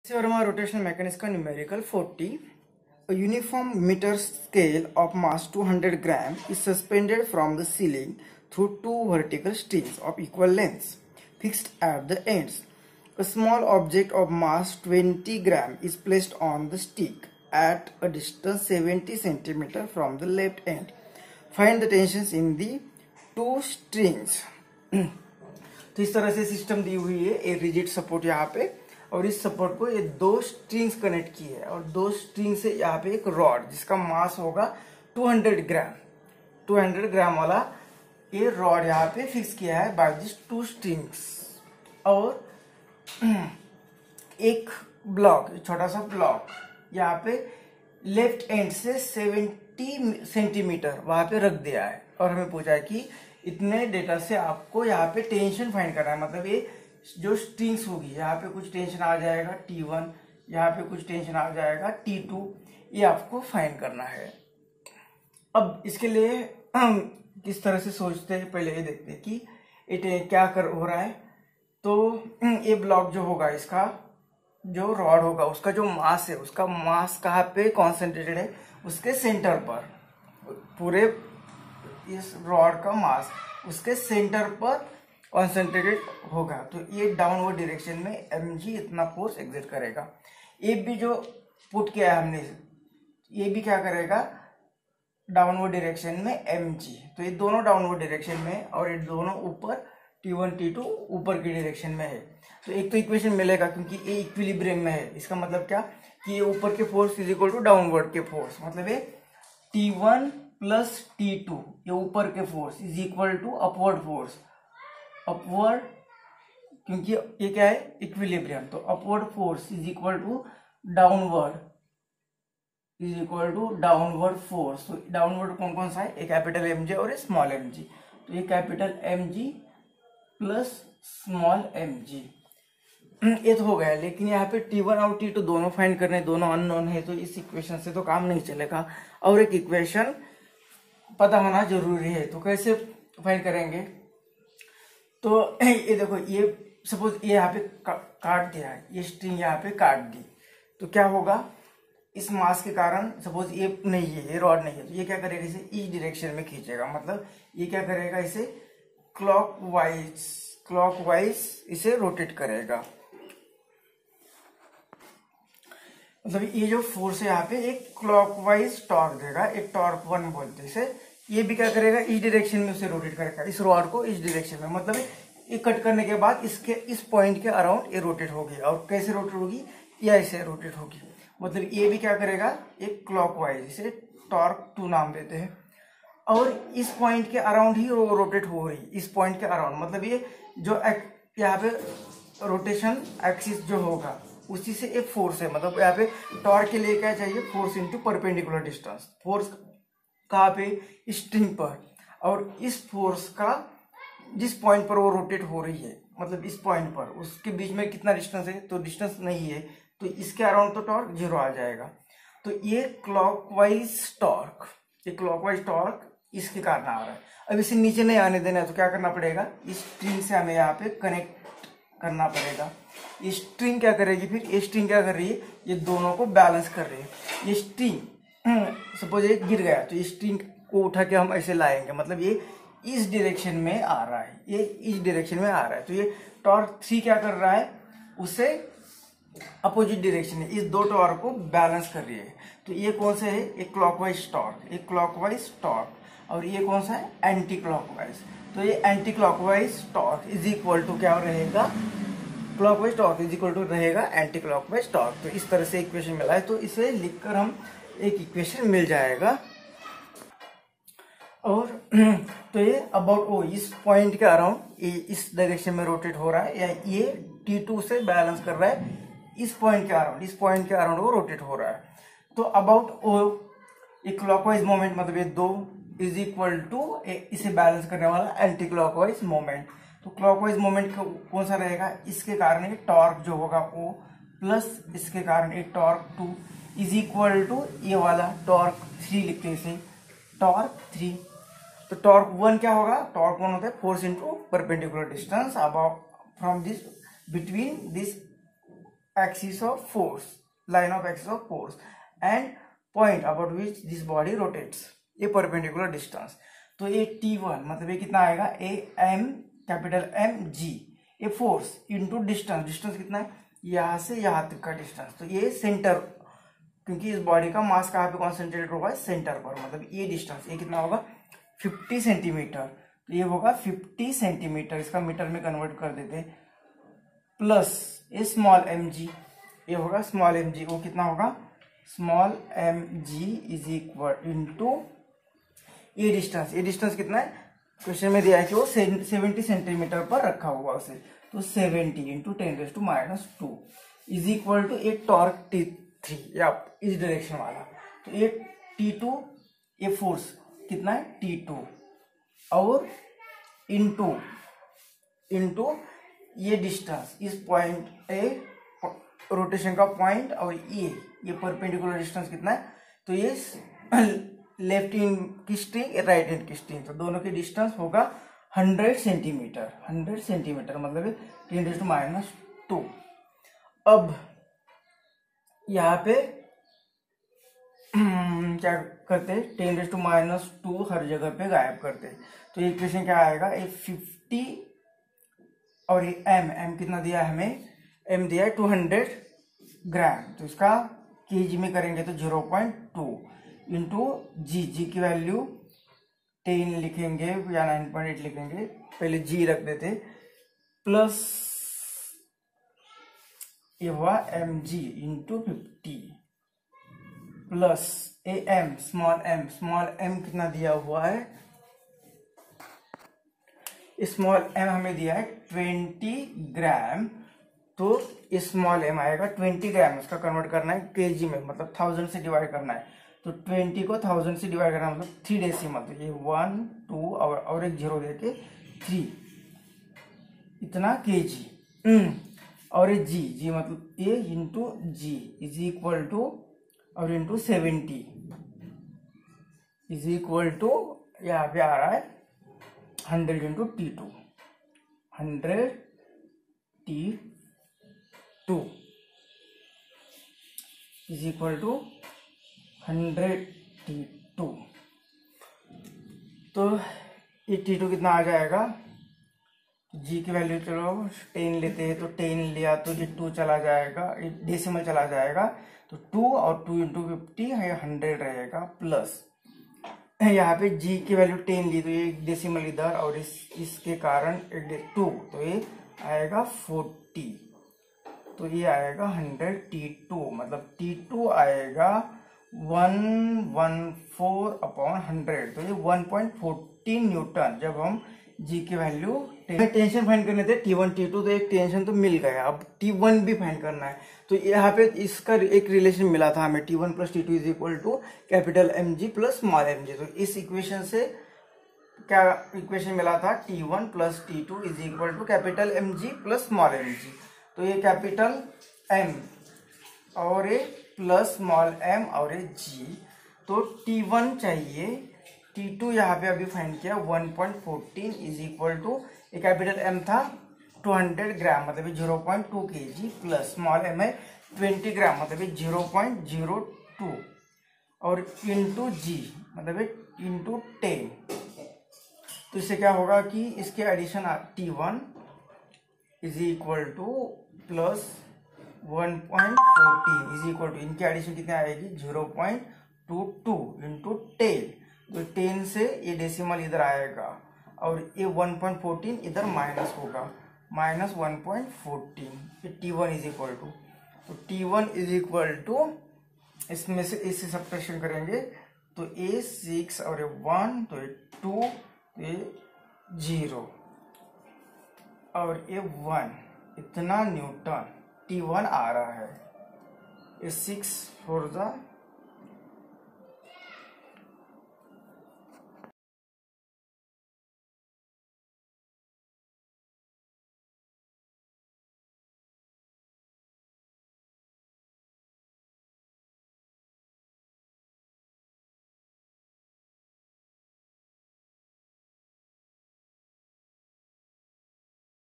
Verma rotational mechanics numerical 40. A uniform meter scale of mass 200 gram is suspended from the ceiling through two vertical strings of equal lengths fixed at the ends. A small object of mass 20 gram is placed on the stick at a distance 70 cm from the left end. Find the tensions in the two strings. तो इस तरह से system दी हुई है, एक rigid support यहाँ पे, और इस सपोर्ट को ये दो स्ट्रिंग्स कनेक्ट की है और दो स्ट्रिंग से यहाँ पे एक रॉड जिसका मास होगा 200 ग्राम वाला ये रॉड यहाँ पे फिक्स किया है बाय दिस टू स्ट्रिंग्स। और एक ब्लॉक, छोटा सा ब्लॉक यहाँ पे लेफ्ट एंड से 70 सेंटीमीटर वहां पे रख दिया है और हमें पूछा है कि इतने डेटा से आपको यहाँ पे टेंशन फाइंड करना है। मतलब ये जो स्ट्रिंग्स होगी यहाँ पे कुछ टेंशन आ जाएगा T1, यहाँ पे कुछ टेंशन आ जाएगा T2, ये आपको फाइंड करना है। अब इसके लिए हम किस तरह से सोचते हैं, पहले ये देखते हैं कि ये क्या हो रहा है। तो ये ब्लॉक जो होगा, इसका जो रॉड होगा, उसका जो मास है, उसका मास कहाँ पे कॉन्सेंट्रेटेड है, उसके सेंटर पर, पूरे इस रॉड का मास उसके सेंटर पर कॉन्सेंट्रेटेड होगा। तो ये डाउनवर्ड डायरेक्शन में mg इतना फोर्स एग्जर्ट करेगा। ये भी जो पुट किया है हमने, ये भी क्या करेगा, डाउनवर्ड डायरेक्शन में mg। तो ये दोनों डाउनवर्ड डायरेक्शन में और ये दोनों ऊपर T1 T2 ऊपर की डायरेक्शन में है। तो एक तो इक्वेशन मिलेगा क्योंकि ये इक्विलिब्रियम में है। इसका मतलब क्या कि ये ऊपर के force is equal to downward के फोर्स, मतलब ये T1 प्लस T2 ये ऊपर के force is equal to upward force, upward, क्योंकि ये क्या है, इक्विलिब्रियम। तो upward force is equal to downward force. तो डाउनवर्ड कौन कौन सा है, एक कैपिटल mg और एक स्मॉल mg। तो ये capital mg plus small mg ये तो हो गया। लेकिन यहाँ पे T1 और T2 दोनों फाइंड करने, दोनों अननोन है, तो इस इक्वेशन से तो काम नहीं चलेगा और एक इक्वेशन पता होना जरूरी है। तो कैसे फाइंड करेंगे, तो ये देखो, ये सपोज ये यहाँ पे काट दिया है, ये स्ट्रिंग यहाँ पे काट दी, तो क्या होगा, इस मास के कारण सपोज ये नहीं है, ये रॉड नहीं है, तो ये क्या करेगा, इसे इस डायरेक्शन में खींचेगा। मतलब ये क्या करेगा, इसे क्लॉकवाइज इसे रोटेट करेगा। मतलब ये जो फोर्स है यहाँ पे एक क्लॉकवाइज टॉर्क देगा, एक टॉर्क 1 बोलते हैं इसे। ये भी क्या करेगा, इस डायरेक्शन में उसे रोटेट करेगा, इस रॉड को इस डायरेक्शन में। मतलब ये कट करने के बाद इसके इस पॉइंट के अराउंड ये रोटेट होगी। और कैसे रोटेट होगी, या ऐसे रोटेट होगी। मतलब ये भी क्या करेगा, एक क्लॉकवाइज, इसे टॉर्क 2 नाम देते हैं। और इस पॉइंट के अराउंड ही वो रोटेट हो रही, इस पॉइंट के अराउंड। मतलब ये जो यहाँ पे रोटेशन एक्सिस जो होगा उसी से एक फोर्स है। मतलब यहाँ पे टॉर्क के लिए क्या चाहिए, force into perpendicular distance. Force कहाँ पे, स्ट्रिंग पर, और इस फोर्स का जिस पॉइंट पर वो रोटेट हो रही है, मतलब इस पॉइंट पर, उसके बीच में कितना डिस्टेंस है, तो डिस्टेंस नहीं है, तो इसके अराउंड तो टॉर्क 0 आ जाएगा। तो ये क्लॉकवाइज टॉर्क इसके कारण आ रहा है। अब इसे नीचे नहीं आने देना है, तो क्या करना पड़ेगा, इस स्ट्रिंग से हमें यहाँ पे कनेक्ट करना पड़ेगा। ये स्ट्रिंग क्या करेगी, फिर ये स्ट्रिंग क्या कर रही है, ये दोनों को बैलेंस कर रही है। ये स्ट्रिंग सपोज ये गिर गया, तो ये स्ट्रिंग को उठा के हम ऐसे लाएंगे। मतलब ये इस डायरेक्शन में आ रहा है, ये इस डायरेक्शन में आ रहा है। तो ये टॉर्क 3 क्या कर रहा है, उसे अपोजिट डायरेक्शन है, इस दो टॉर्क को बैलेंस कर रही है। तो ये कौन सा है, एक क्लॉकवाइज टॉर्क, और ये कौन सा है, एंटी क्लॉकवाइज। तो ये anti clockwise torque is equal to क्या रहेगा, clockwise torque is equal to रहेगा एंटी क्लॉकवाइज टॉर्क। तो इस तरह से इक्वेशन मिला है, तो इसे लिखकर हम एक इक्वेशन मिल जाएगा। और तो ये अबाउट ओ, इस पॉइंट के अराउंड ये इस डायरेक्शन में रोटेट हो रहा है, या ये T2 से बैलेंस कर रहा है, इस पॉइंट के अराउंड वो रोटेट हो रहा है। तो अबाउट ओ एक क्लॉकवाइज मोमेंट, मतलब ये 2 इज इक्वल टू इसे बैलेंस करने वाला एंटी क्लॉकवाइज मोमेंट। तो क्लॉकवाइज मोमेंट कौन सा रहेगा, इसके कारण ये टॉर्क जो होगा O प्लस इसके कारण ये टॉर्क 2 इज इक्वल टू ये वाला टॉर्क 3 लिखते हैं इसे, टॉर्क 3। तो टॉर्क 1 क्या होगा, टॉर्क 1 होता है force into perpendicular distance about from this between this axis of force, line of axis of force and point about which this body rotates, ये perpendicular distance। तो ये T1 मतलब ये कितना आएगा, a m capital M g, ये force into distance, distance कितना है यहाँ से यहाँ तक का डिस्टेंस। तो ये सेंटर, क्योंकि इस बॉडी का मास कहाँ पे कॉन्सेंट्रेट होगा, सेंटर पर, मतलब ये डिस्टेंस ये कितना होगा 50 सेंटीमीटर। तो ये होगा 50 सेंटीमीटर, इसका मीटर में कन्वर्ट कर देते, प्लस ये स्मॉल एम जी, ये होगा स्मॉल एम जी, वो कितना होगा small m g is equal into ये डिस्टेंस, ये डिस्टेंस कितना है क्वेश्चन में दिया है कि वो 70 सेंटीमीटर पर रखा हुआ उसे, तो 70 into 10⁻⁻² is equal to a torque T3 या इस डायरेक्शन वाला। तो ये T2 ये फोर्स कितना है T2 और इंटू ये डिस्टेंस, इस पॉइंट ए रोटेशन का पॉइंट और ये परपेंडिकुलर डिस्टेंस कितना है, तो ये लेफ्ट इन की स्ट्रिंग राइट इन की स्ट्रिंग, तो दोनों की डिस्टेंस होगा 100 सेंटीमीटर, 100 सेंटीमीटर मतलब 10⁻²। अब यहाँ पे क्या करते 10⁻² हर जगह पे गायब करते, तो ये इक्वेशन क्या आएगा, ये 50 और ये एम कितना दिया है हमें, एम दिया है 200 ग्राम, तो इसका केजी में करेंगे तो 0.2 इंटू जी की वैल्यू 10 लिखेंगे या 9.8 लिखेंगे, पहले जी रख देते, प्लस ये हुआ m g into 50 plus a m small m कितना दिया हुआ है, स्मॉल एम हमें दिया है 20 ग्राम, तो स्मॉल एम आएगा 20 ग्राम, उसका कन्वर्ट करना है केजी में, मतलब 1000 से डिवाइड करना है, तो 20 को 1000 से डिवाइड करना मतलब 3 डेसिमल, तो ये 1 2 और एक 0 देके 3 इतना केजी, और ये जी मतलब A into G is equal to और इंटू 70 इज इक्वल टू यहाँ पे आ रहा है 100 into T2, 100 T2 is equal to 100 T2। तो ये T2 कितना आ जाएगा, जी की वैल्यू चलो 10 लेते हैं, तो 10 लिया तो ये 2 चला जाएगा, डेसिमल चला जाएगा, तो 2 और 2 इंटू 50 है 100 रहेगा, प्लस यहाँ पे जी की वैल्यू 10 ली तो ये डेसिमल इधर और इसके कारण 2, तो ये आएगा 40, तो ये आएगा 100 T2, मतलब T2 आएगा 114/100, तो ये 1.14 न्यूटन। जब हम जी की वैल्यू टेंशन फाइंड करने थे T1 T2, तो एक टेंशन तो मिल गया, अब T1 भी फाइंड करना है, तो यहाँ पे इसका एक रिलेशन मिला था हमें T1 plus T2 is equal to capital mg plus small mg। तो इस इक्वेशन से क्या इक्वेशन मिला था, T1 plus T2 is equal to capital mg plus small mg, तो ये कैपिटल M और ये प्लस स्मॉल m और ये g, तो T1 चाहिए, T2 यहाँ पे अभी फाइंड किया 1.14 इज इक्वल टू ये कैपिटल M था 200 ग्राम मतलब 0.2 kg प्लस स्मॉल m है 20 ग्राम मतलब 0.02 और इंटू जी मतलब इंटू 10, तो इससे क्या होगा कि इसके addition T1 is equal to plus 1.14 is equal to, इनकी एडिशन कितनी आएगी 0.22 इंटू 10, तो 10 से ये डेसिमल इधर आएगा और ये 1.14 इधर माइनस होगा, minus 1.14, T1 is equal to, तो T1 इज इक्वल टू इसमें से इसे सब्ट्रैक्शन करेंगे तो ये 6 और ये 1, तो ये 2, ये 0 और ये 1, इतना न्यूटन T1 आ रहा है, ये 6 4 जा